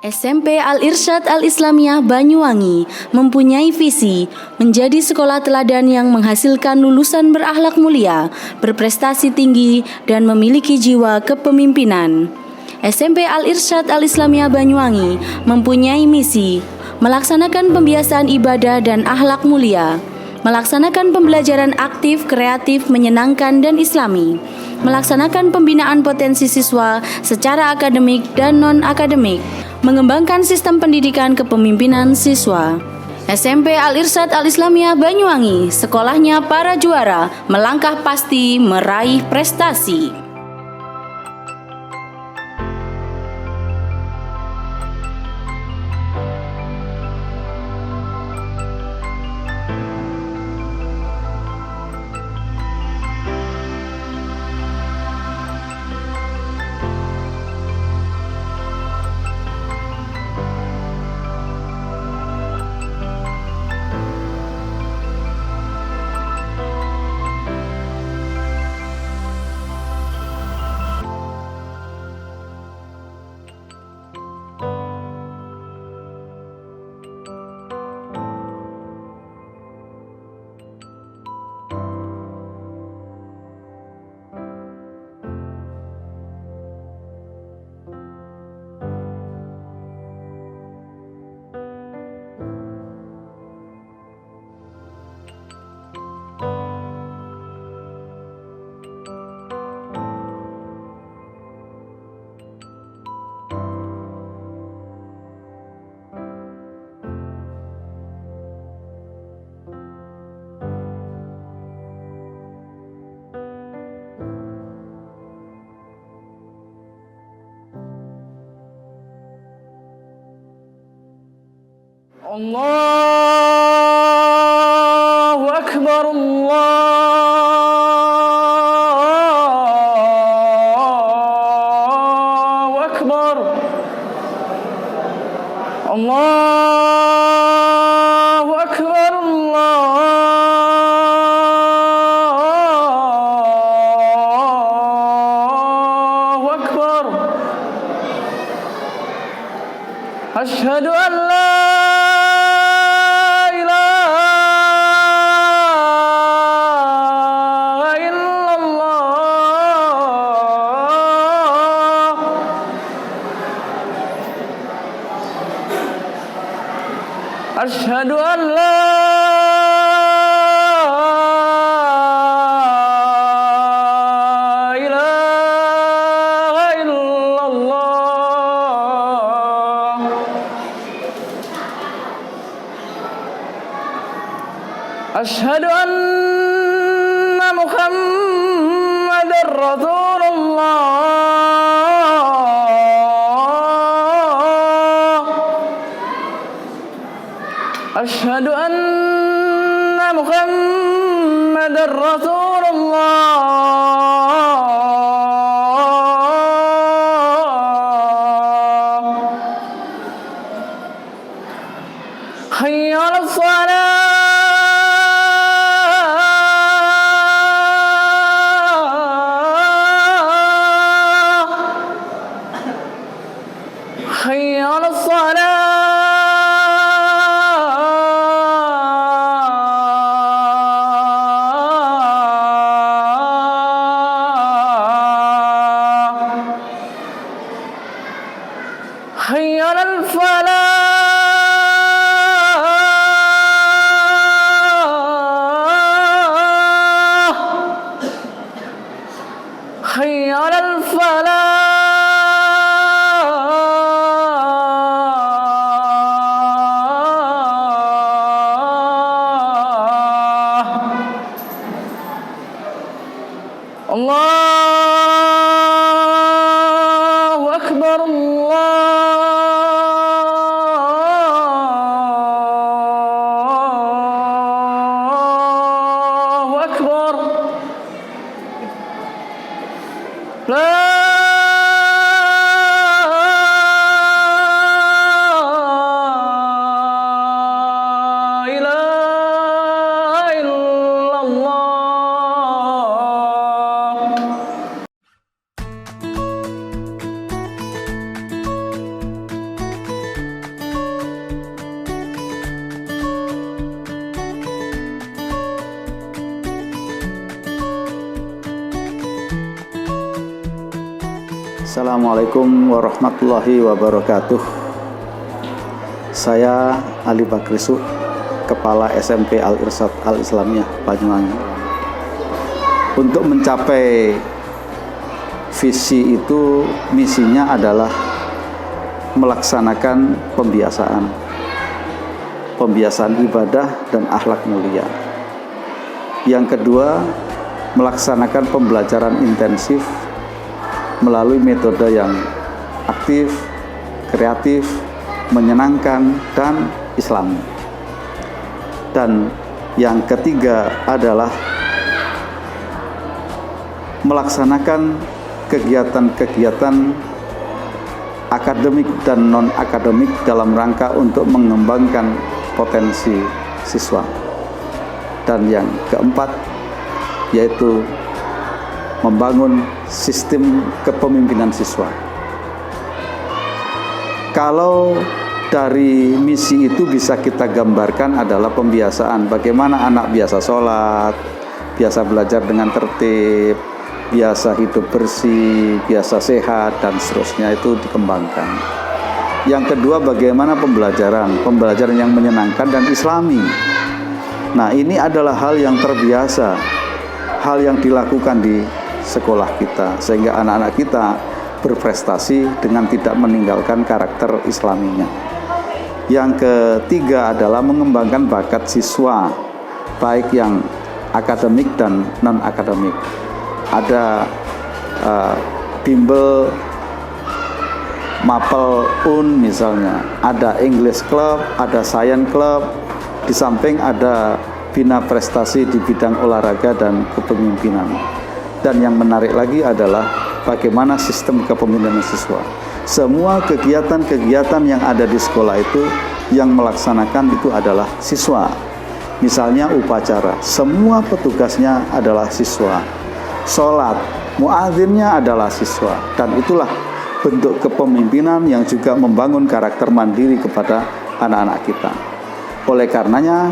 SMP Al-Irsyad Al-Islamiyah Banyuwangi mempunyai visi menjadi sekolah teladan yang menghasilkan lulusan berakhlak mulia, berprestasi tinggi, dan memiliki jiwa kepemimpinan. SMP Al-Irsyad Al-Islamiyah Banyuwangi mempunyai misi melaksanakan pembiasaan ibadah dan akhlak mulia, melaksanakan pembelajaran aktif, kreatif, menyenangkan, dan islami, melaksanakan pembinaan potensi siswa secara akademik dan non-akademik, mengembangkan sistem pendidikan kepemimpinan siswa. SMP Al-Irsyad Al-Islamiyah Banyuwangi, sekolahnya para juara, melangkah pasti meraih prestasi. Allahu Akbar, Allahu Akbar, Allahu Akbar, Allahu Akbar. Asyhadu an la Asyhadu an la ilaha illallah. Asyhadu anna Muhammadar Rasulullah. Asyhadu anna Muhammadar Rasulullah. Hayya 'alas shalah. Hayya 'alas shalah. Hayya 'alal falah. Hayya 'alal falah. Allahu Akbar, Allahu Assalamualaikum warahmatullahi wabarakatuh. Saya Ali Bakrisu, Kepala SMP Al-Irsyad Al-Islamiyah Banyuwangi. Untuk mencapai visi itu, misinya adalah melaksanakan pembiasaan ibadah dan akhlak mulia. Yang kedua, melaksanakan pembelajaran intensif melalui metode yang aktif, kreatif, menyenangkan, dan islami. Dan yang ketiga adalah melaksanakan kegiatan-kegiatan akademik dan non-akademik dalam rangka untuk mengembangkan potensi siswa. Dan yang keempat yaitu membangun sistem kepemimpinan siswa. Kalau dari misi itu bisa kita gambarkan adalah pembiasaan, bagaimana anak biasa sholat, biasa belajar dengan tertib, biasa hidup bersih, biasa sehat, dan seterusnya itu dikembangkan. Yang kedua, bagaimana pembelajaran yang menyenangkan dan islami. Nah, ini adalah hal yang terbiasa, hal yang dilakukan di sekolah kita, sehingga anak-anak kita berprestasi dengan tidak meninggalkan karakter islaminya. Yang ketiga adalah mengembangkan bakat siswa, baik yang akademik dan non-akademik. Ada bimbel, mapel, misalnya, ada English Club, ada Science Club, di samping ada bina prestasi di bidang olahraga dan kepemimpinan. Dan yang menarik lagi adalah bagaimana sistem kepemimpinan siswa. Semua kegiatan-kegiatan yang ada di sekolah itu, yang melaksanakan itu adalah siswa. Misalnya upacara, semua petugasnya adalah siswa. Sholat, muadzinnya adalah siswa. Dan itulah bentuk kepemimpinan yang juga membangun karakter mandiri kepada anak-anak kita. Oleh karenanya,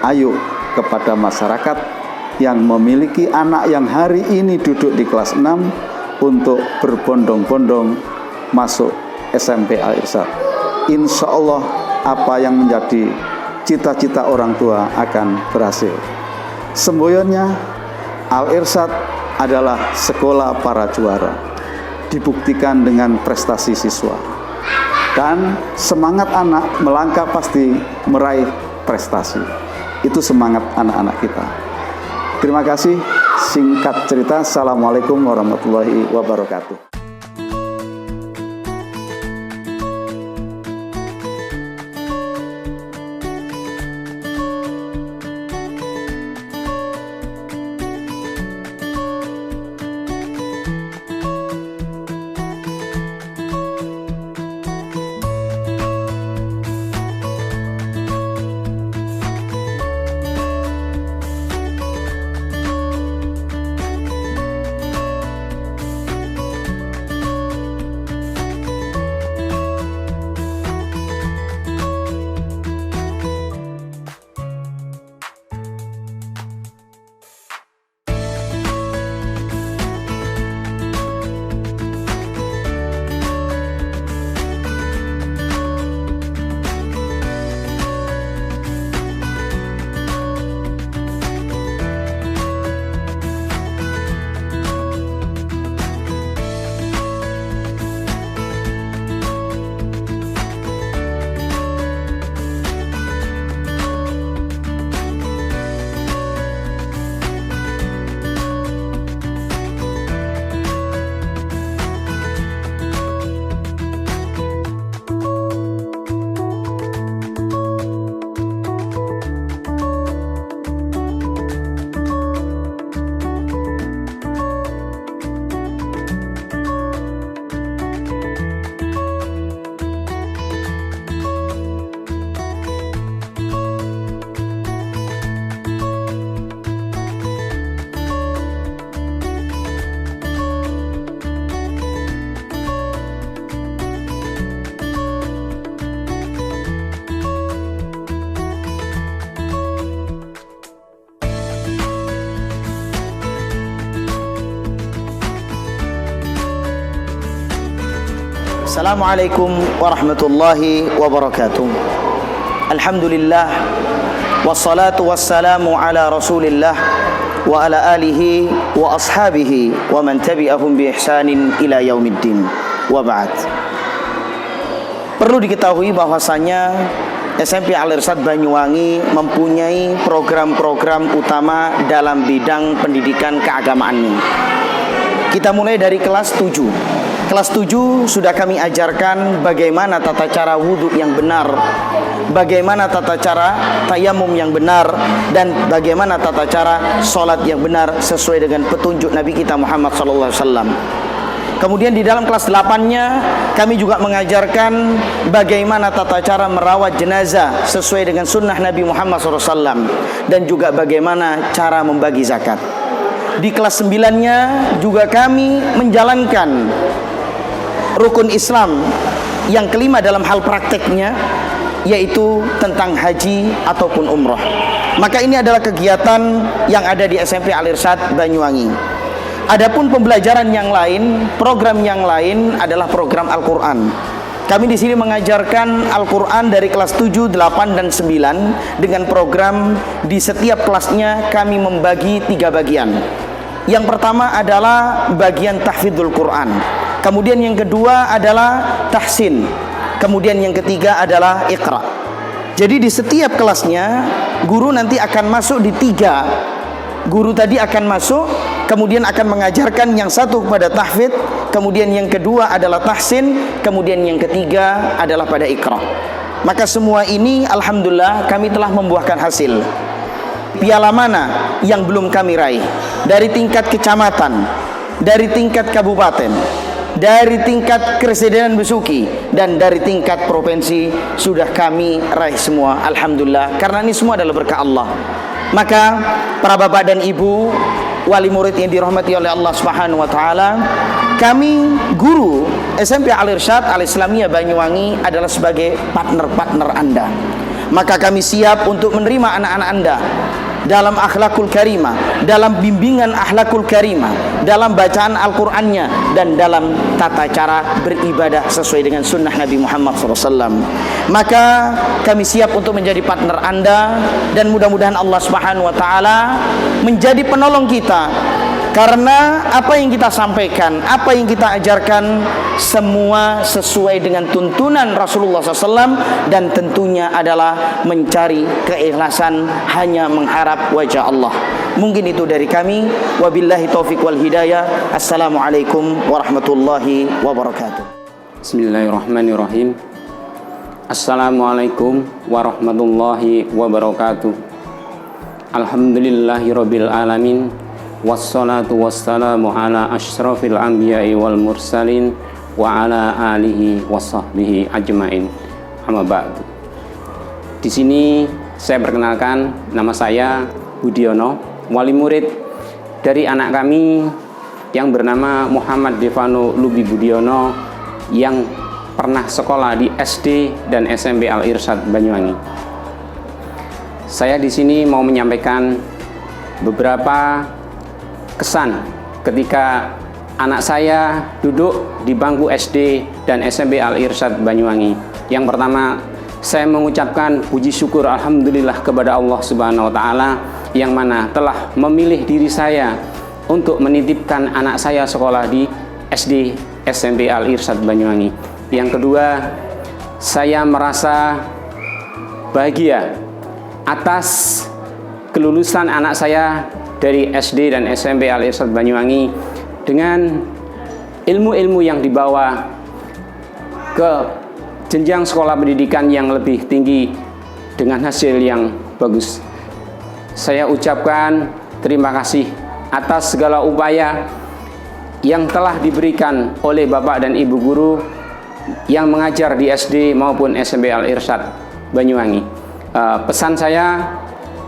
ayo kepada masyarakat yang memiliki anak yang hari ini duduk di kelas 6 untuk berbondong-bondong masuk SMP Al-Irsyad. Insya Allah apa yang menjadi cita-cita orang tua akan berhasil. Semboyannya, Al-Irsyad adalah sekolah para juara, dibuktikan dengan prestasi siswa. Dan semangat anak melangkah pasti meraih prestasi. Itu semangat anak-anak kita. Terima kasih. Singkat cerita, Assalamualaikum warahmatullahi wabarakatuh. Assalamualaikum warahmatullahi wabarakatuh. Alhamdulillah, wassalatu wassalamu ala rasulillah wa ala alihi wa ashabihi wa man tabi'ahum bi ihsanin ila yaumiddin. Wa ba'd. Perlu diketahui bahwasanya SMP Al-Irsyad Banyuwangi mempunyai program-program utama dalam bidang pendidikan keagamaannya. Kita mulai dari kelas 7. Kelas 7 sudah kami ajarkan bagaimana tata cara wudhu yang benar, bagaimana tata cara tayamum yang benar, dan bagaimana tata cara sholat yang benar sesuai dengan petunjuk Nabi kita Muhammad SAW. Kemudian di dalam kelas 8-nya kami juga mengajarkan bagaimana tata cara merawat jenazah sesuai dengan sunnah Nabi Muhammad SAW, dan juga bagaimana cara membagi zakat. Di kelas 9-nya juga kami menjalankan rukun Islam yang kelima dalam hal prakteknya, yaitu tentang haji ataupun umroh. Maka ini adalah kegiatan yang ada di SMP Al-Irsyad Banyuwangi. Adapun pembelajaran yang lain, program yang lain adalah program Al-Quran. Kami di sini mengajarkan Al-Quran dari kelas 7, 8, dan 9 dengan program di setiap kelasnya kami membagi 3 bagian. Yang pertama adalah bagian tahfidzul Quran. Kemudian yang kedua adalah tahsin. Kemudian yang ketiga adalah iqra. Jadi di setiap kelasnya guru nanti akan masuk di 3. Guru tadi akan masuk, kemudian akan mengajarkan yang satu kepada tahfidz, kemudian yang kedua adalah tahsin, kemudian yang ketiga adalah pada iqra. Maka semua ini alhamdulillah kami telah membuahkan hasil. Piala mana yang belum kami raih? Dari tingkat kecamatan, dari tingkat kabupaten, dari tingkat Keresiden Besuki, dan dari tingkat provinsi sudah kami raih semua, alhamdulillah, karena ini semua adalah berkah Allah. Maka para bapak dan ibu wali murid yang dirahmati oleh Allah Subhanahu wa taala, kami guru SMP Al-Irsyad Al-Islamiyah Banyuwangi adalah sebagai partner-partner Anda. Maka kami siap untuk menerima anak-anak Anda dalam akhlakul karimah, dalam bimbingan akhlakul karimah, dalam bacaan Al-Qur'annya, dan dalam tata cara beribadah sesuai dengan sunnah Nabi Muhammad SAW. Maka kami siap untuk menjadi partner Anda, dan mudah-mudahan Allah Subhanahu wa taala menjadi penolong kita. Karena apa yang kita sampaikan, apa yang kita ajarkan, semua sesuai dengan tuntunan Rasulullah SAW, dan tentunya adalah mencari keikhlasan, hanya mengharap wajah Allah. Mungkin itu dari kami. Wabillahi taufiq wal hidayah. Assalamualaikum warahmatullahi wabarakatuh. Bismillahirrahmanirrahim. Assalamualaikum warahmatullahi wabarakatuh. Alhamdulillahirabbil alamin. Wassalatu wassalamu ala asyrafil anbiya'i wal mursalin wa ala alihi wasahbihi ajmain. Amma ba'du. Di sini saya perkenalkan, nama saya Budiono, wali murid dari anak kami yang bernama Muhammad Devano Lubi Budiono, yang pernah sekolah di SD dan SMP Al-Irsyad Banyuwangi. Saya di sini mau menyampaikan beberapa kesan ketika anak saya duduk di bangku SD dan SMP Al-Irsyad Banyuwangi. Yang pertama, saya mengucapkan puji syukur alhamdulillah kepada Allah Subhanahu wa taala yang mana telah memilih diri saya untuk menitipkan anak saya sekolah di SD SMP Al-Irsyad Banyuwangi. Yang kedua, saya merasa bahagia atas kelulusan anak saya dari SD dan SMP Al-Irsyad Banyuwangi dengan ilmu-ilmu yang dibawa ke jenjang sekolah pendidikan yang lebih tinggi dengan hasil yang bagus. Saya ucapkan terima kasih atas segala upaya yang telah diberikan oleh Bapak dan Ibu guru yang mengajar di SD maupun SMP Al-Irsyad Banyuwangi. Pesan saya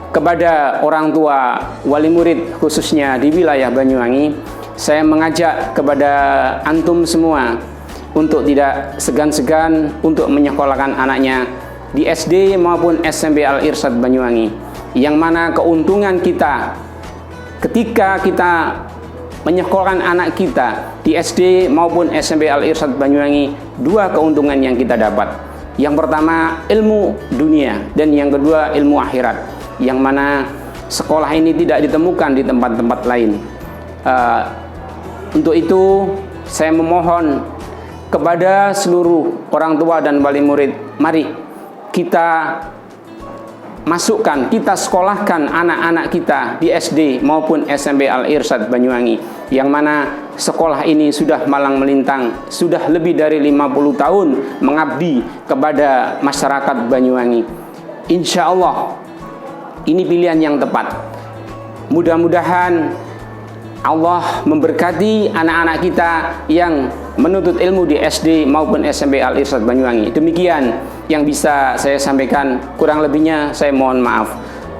kepada orang tua wali murid khususnya di wilayah Banyuwangi, saya mengajak kepada antum semua untuk tidak segan-segan untuk menyekolahkan anaknya di SD maupun SMP Al-Irsyad Banyuwangi, yang mana keuntungan kita ketika kita menyekolahkan anak kita di SD maupun SMP Al-Irsyad Banyuwangi, dua keuntungan yang kita dapat. Yang pertama ilmu dunia, dan yang kedua ilmu akhirat, yang mana sekolah ini tidak ditemukan di tempat-tempat lain. Untuk itu saya memohon kepada seluruh orang tua dan wali murid, mari kita masukkan, kita sekolahkan anak-anak kita di SD maupun SMP Al-Irsyad Banyuwangi, yang mana sekolah ini sudah malang melintang, sudah lebih dari 50 tahun mengabdi kepada masyarakat Banyuwangi. Insya Allah ini pilihan yang tepat. Mudah-mudahan Allah memberkati anak-anak kita yang menuntut ilmu di SD maupun SMP Al-Irsyad Banyuwangi. Demikian yang bisa saya sampaikan, kurang lebihnya saya mohon maaf.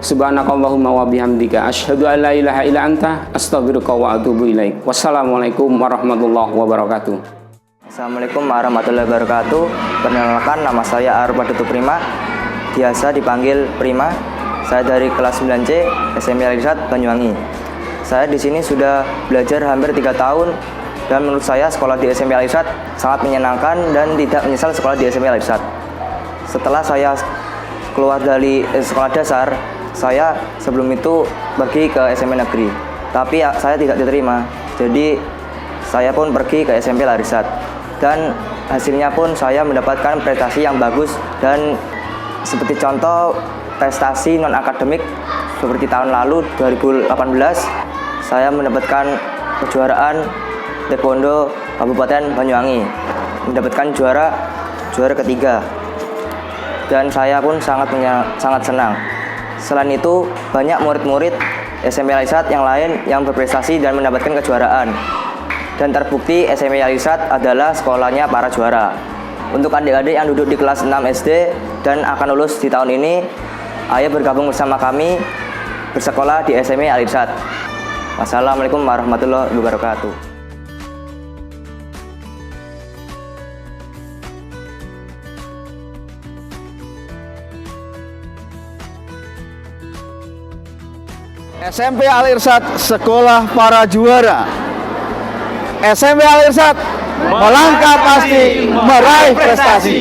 Subhanakallahumma wa bihamdika asyhadu an la ilaha illa anta astaghfiruka wa atubu ilaik. Wassalamualaikum warahmatullahi wabarakatuh. Assalamualaikum warahmatullahi wabarakatuh. Perkenalkan, nama saya Arpa Dutu Prima, biasa dipanggil Prima. Saya dari kelas 9C SMP Al-Irsyad Banyuwangi. Saya di sini sudah belajar hampir 3 tahun, dan menurut saya sekolah di SMP Al-Irsyad sangat menyenangkan dan tidak menyesal sekolah di SMP Al-Irsyad. Setelah saya keluar dari sekolah dasar, saya sebelum itu pergi ke SMP negeri, tapi saya tidak diterima. Jadi saya pun pergi ke SMP Al-Irsyad, dan hasilnya pun saya mendapatkan prestasi yang bagus. Dan seperti contoh prestasi non akademik, seperti tahun lalu 2018 saya mendapatkan kejuaraan Taekwondo Kabupaten Banyuwangi, mendapatkan juara ketiga, dan saya pun sangat senang. Selain itu, banyak murid-murid SMP Al-Irsyad yang lain yang berprestasi dan mendapatkan kejuaraan, dan terbukti SMP Al-Irsyad adalah sekolahnya para juara. Untuk adik-adik yang duduk di kelas 6 SD dan akan lulus di tahun ini, ayo bergabung bersama kami bersekolah di SMP Al-Irsyad. Wassalamualaikum warahmatullahi wabarakatuh. SMP Al-Irsyad sekolah para juara. SMP Al-Irsyad melangkah pasti meraih prestasi.